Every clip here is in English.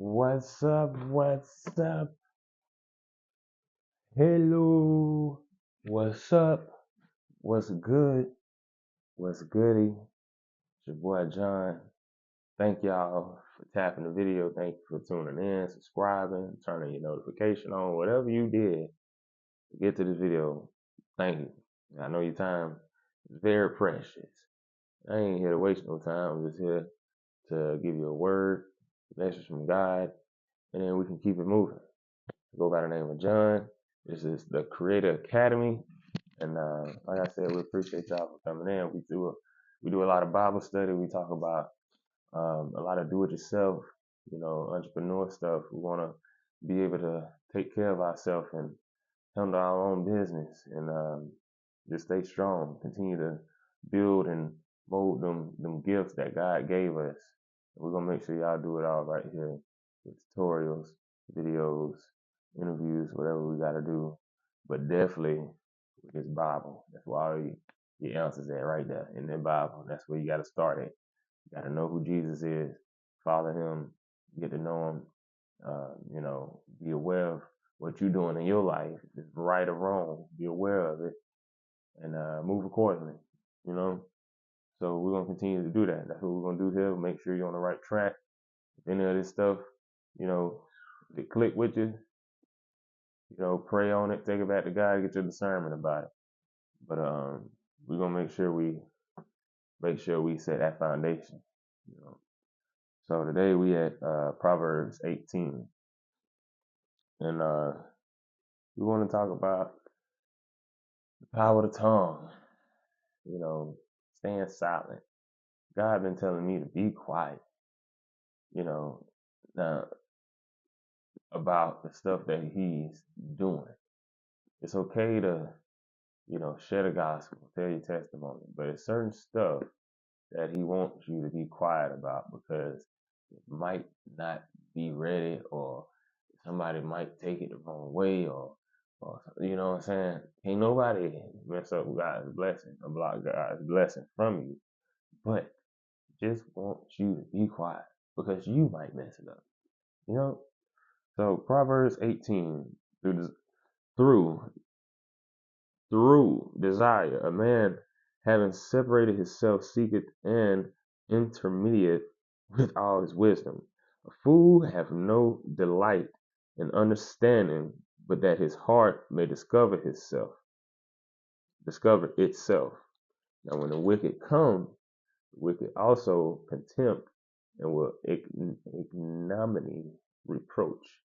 What's up? What's up? Hello. What's up? What's good? What's goody? It's your boy John. Thank y'all for tapping the video. Thank you for tuning in, subscribing, turning your notification on, whatever you did to get to this video. Thank you. I know your time is very precious. I ain't here to waste no time. I'm just here to give you a word, a message from God, and then we can keep it moving. I go by the name of John. This is the Creator Academy, and like I said, we appreciate y'all for coming in. We do a lot of Bible study. We talk about a lot of do-it-yourself, entrepreneur stuff. We want to be able to take care of ourselves and handle our own business, and just stay strong. Continue to build and mold them gifts that God gave us. And we're gonna make sure y'all do it all right here with tutorials, videos, interviews, whatever we gotta do. But definitely with this Bible. That's where all your answers at right there in the Bible. That's where you gotta start at. You gotta know who Jesus is, follow him, get to know him, be aware of what you're doing in your life. If it's right or wrong, be aware of it and move accordingly, you know? So we're gonna continue to do that. That's what we're gonna do here. Make sure you're on the right track. If any of this stuff, if it click with you, pray on it, take it back to God, get your discernment about it. But we're gonna make sure we set that foundation. So today we at Proverbs 18, and we want to talk about the power of the tongue. Staying silent. God been telling me to be quiet. Now about the stuff that He's doing. It's okay to share the gospel, tell your testimony, but it's certain stuff that He wants you to be quiet about because it might not be ready, or somebody might take it the wrong way, or you know what I'm saying? Ain't nobody mess up God's blessing or block God's blessing from you, but just wants you to be quiet because you might mess it up. So Proverbs 18, through desire, a man having separated himself seeketh and intermediate with all his wisdom. A fool have no delight in understanding, but that his heart may discover itself. Now when the wicked come, the wicked also contempt and will ignominy reproach.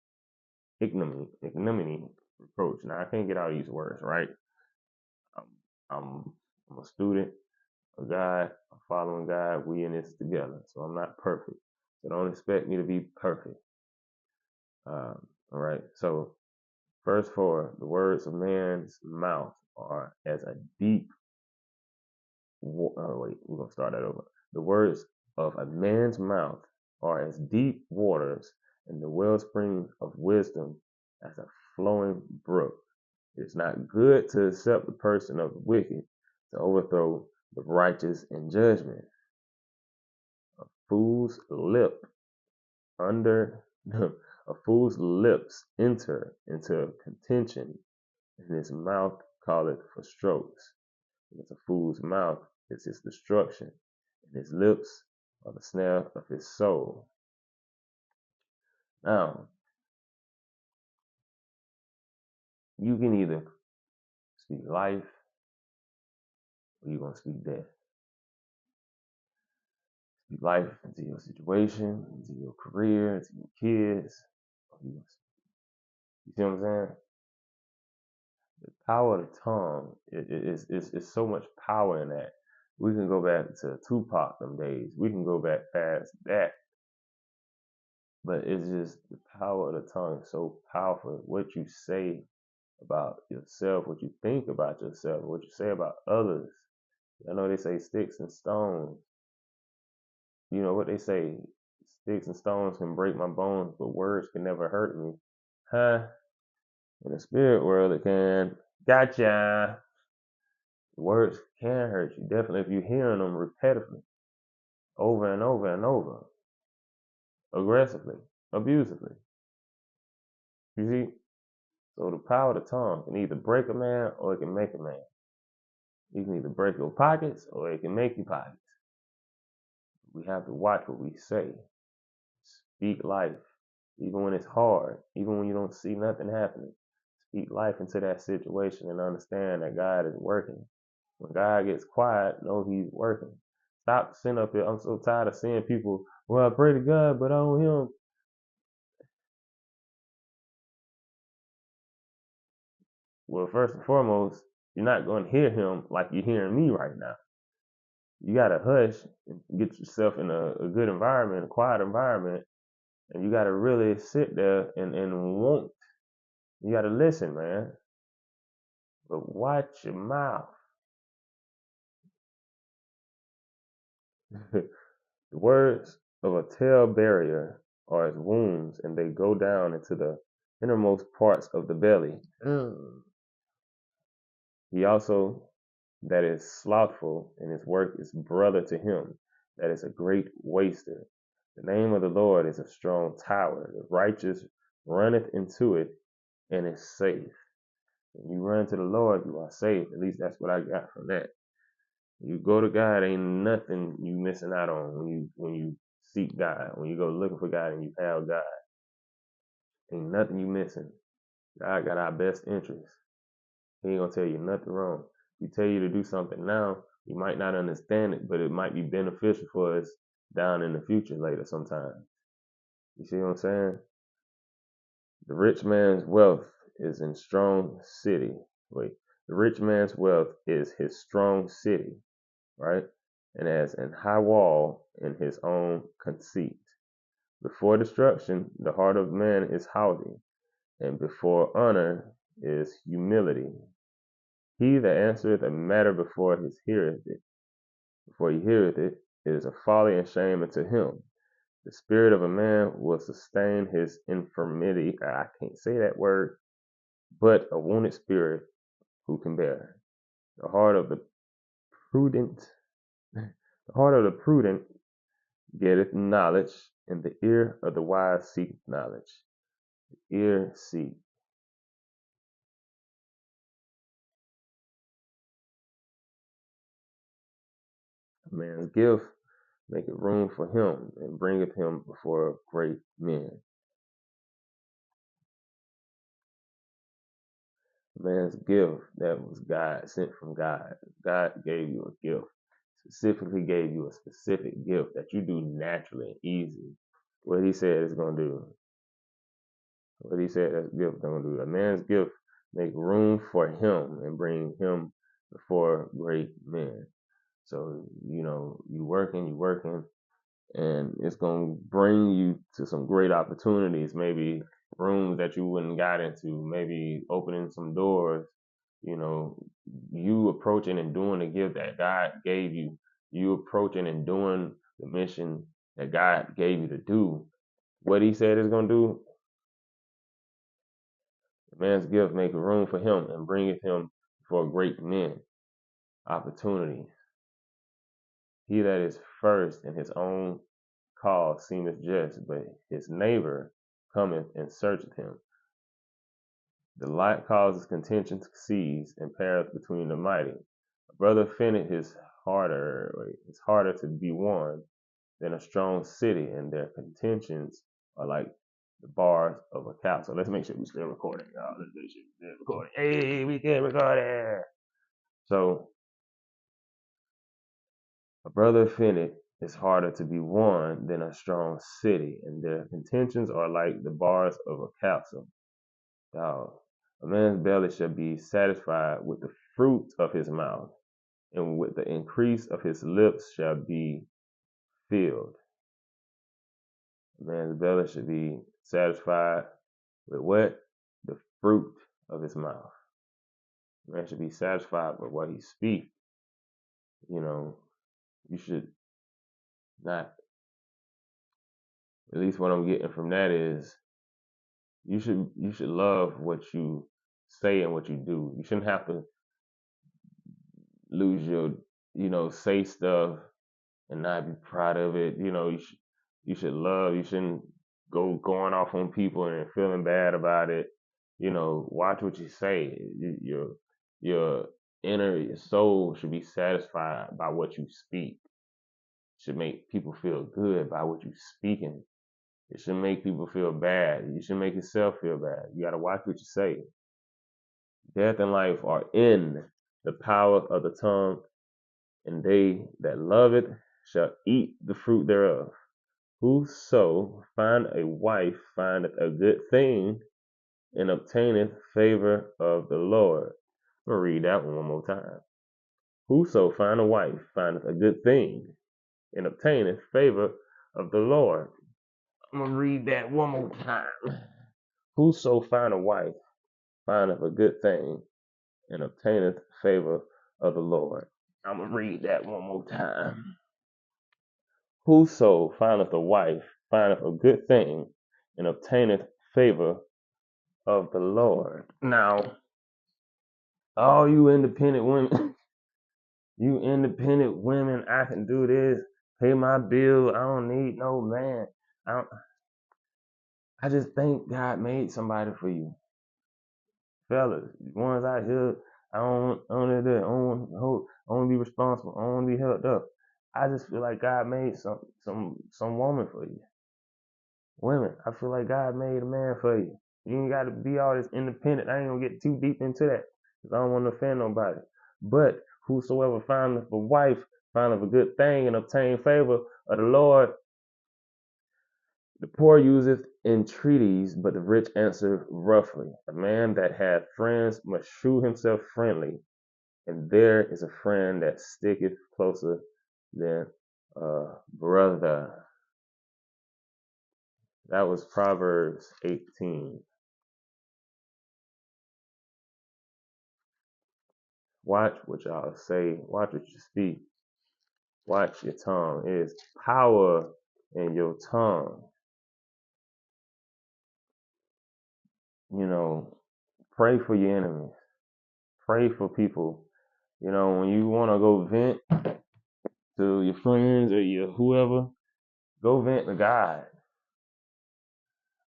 Ignominy reproach. Now I can't get all these words right. I'm a student of God. I'm following God. We in this together. So I'm not perfect. So don't expect me to be perfect. All right. So verse 4, the words of man's mouth are as a deep. We're gonna start that over. The words of a man's mouth are as deep waters, and the wellspring of wisdom as a flowing brook. It's not good to accept the person of the wicked, to overthrow the righteous in judgment. A fool's lips enter into contention, and his mouth calleth for strokes. Because a fool's mouth is his destruction, and his lips are the snare of his soul. Now, you can either speak life or you're going to speak death. Speak life into your situation, into your career, into your kids. You see what I'm saying? The power of the tongue is so much power in that. We can go back to Tupac them days. We can go back past that. But it's just the power of the tongue is so powerful. What you say about yourself, what you think about yourself, what you say about others. I know they say sticks and stones. You know what they say? Sticks and stones can break my bones, but words can never hurt me. Huh? In the spirit world, it can. Gotcha. Words can hurt you. Definitely if you're hearing them repetitively, over and over and over, aggressively. abusively. You see? So the power of the tongue can either break a man or it can make a man. You can either break your pockets or it can make you pockets. We have to watch what we say. Speak life. Even when it's hard, even when you don't see nothing happening. Speak life into that situation and understand that God is working. When God gets quiet, know He's working. Stop sitting up here. I'm so tired of seeing people, well, I pray to God, but I don't hear Him. Well, first and foremost, you're not going to hear Him like you're hearing me right now. You got to hush and get yourself in a good environment, a quiet environment, and you got to really sit there and want. You got to listen, man. But watch your mouth. The words of a talebearer are as wounds, and they go down into the innermost parts of the belly. He also that is slothful in his work is brother to him that is a great waster. The name of the Lord is a strong tower. The righteous runneth into it and is safe. When you run to the Lord, you are safe. At least that's what I got from that. When you go to God, ain't nothing you missing out on when you seek God. When you go looking for God and you have God, ain't nothing you missing. God got our best interests. He ain't gonna tell you nothing wrong. He tell you to do something now, you might not understand it, but it might be beneficial for us down in the future later sometime. You see what I'm saying? The rich man's wealth is in strong city. Wait, the rich man's wealth is his strong city, right? And as an high wall in his own conceit. Before destruction, the heart of man is haughty, and before honor is humility. He that answereth a matter before he heareth it, is a folly and shame unto him. The spirit of a man will sustain his infirmity. I can't say that word, but a wounded spirit who can bear. The heart of the prudent, the heart of the prudent getteth knowledge, and the ear of the wise seeketh knowledge. The ear seek. A man's gift maketh room for him, and bringeth him before great men. A man's gift that was God, sent from God. God gave you a gift, specifically gave you a specific gift that you do naturally and easy. What he said is going to do. What he said that gift going to do. A man's gift make room for him and bring him before great men. So, you working, and it's going to bring you to some great opportunities, maybe rooms that you wouldn't got into, maybe opening some doors, you approaching and doing the gift that God gave you, you approaching and doing the mission that God gave you to do. What he said is going to do, the man's gift make room for him and bringeth him before great men, opportunities. He that is first in his own cause seemeth just, but his neighbor cometh and searcheth him. The light causes contention to cease and perish between the mighty. A brother offended is harder to be won than a strong city, and their contentions are like the bars of a castle. Let's make sure we still recording, y'all. Let's make sure we still recording. Hey, we can record it. So, a brother offended is harder to be won than a strong city, and their contentions are like the bars of a castle. Dog. A man's belly shall be satisfied with the fruit of his mouth, and with the increase of his lips shall be filled. A man's belly should be satisfied with what? The fruit of his mouth. A man should be satisfied with what he speaks. You should not, at least what I'm getting from that is, you should love what you say and what you do. You shouldn't have to lose your, say stuff and not be proud of it. You should love. You shouldn't going off on people and feeling bad about it. Watch what you say. Your your soul should be satisfied by what you speak. It should make people feel good by what you speaking. It should make people feel bad. You should make yourself feel bad. You got to watch what you say. Death and life are in the power of the tongue, and they that love it shall eat the fruit thereof. Whoso find a wife findeth a good thing and obtaineth favor of the Lord. I'm going to read that one more time. Whoso find a wife findeth a good thing and obtaineth favor of the Lord. I'm going to read that one more time. Whoso find a wife findeth a good thing and obtaineth favor of the Lord. I'm going to read that one more time. Whoso findeth a wife findeth a good thing and obtaineth favor of the Lord. Now, all you independent women, I can do this, pay my bill, I don't need no man. I just think God made somebody for you. Fellas, ones out here, I don't want to be responsible, I don't want to be held up. I just feel like God made some woman for you. Women, I feel like God made a man for you. You ain't got to be all this independent. I ain't gonna get too deep into that because I don't want to offend nobody. But whosoever findeth a wife findeth a good thing and obtain favor of the Lord. The poor useth entreaties, but the rich answer roughly. A man that hath friends must shew himself friendly, and there is a friend that sticketh closer than a brother. That was Proverbs 18. Watch what y'all say. Watch what you speak. Watch your tongue. It is power in your tongue. Pray for your enemies. Pray for people. When you want to go vent to your friends or your whoever, go vent to God.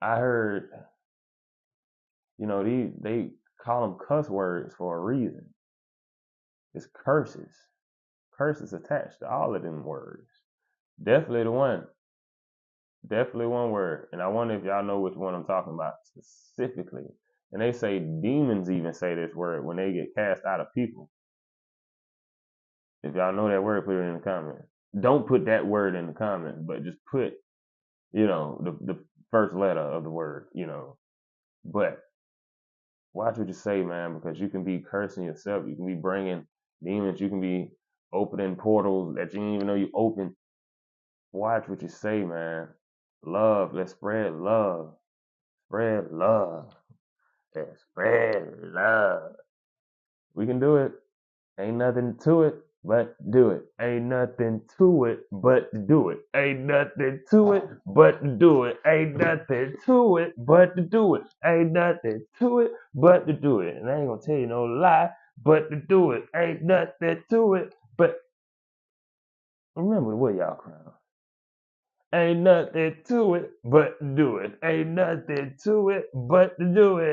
I heard, they call them cuss words for a reason. It's curses. Curses attached to all of them words. Definitely the one. Definitely one word. And I wonder if y'all know which one I'm talking about specifically. And they say demons even say this word when they get cast out of people. If y'all know that word, put it in the comments. Don't put that word in the comments, but just put, the first letter of the word, But watch what you say, man, because you can be cursing yourself. You can be bringing demons. You can be opening portals that you didn't even know you opened. Watch what you say, man. Love. Let's spread love. Spread love. Let's spread love. We can do it. Ain't nothing to it but do it. Ain't nothing to it but do it. Ain't nothing to it but do it. Ain't nothing to it but to do it. Ain't nothing to it but to do it. And I ain't gonna tell you no lie, but to do it. Ain't nothing to it but remember what y'all crown. Ain't nothing to it but do it. Ain't nothing to it but to do it.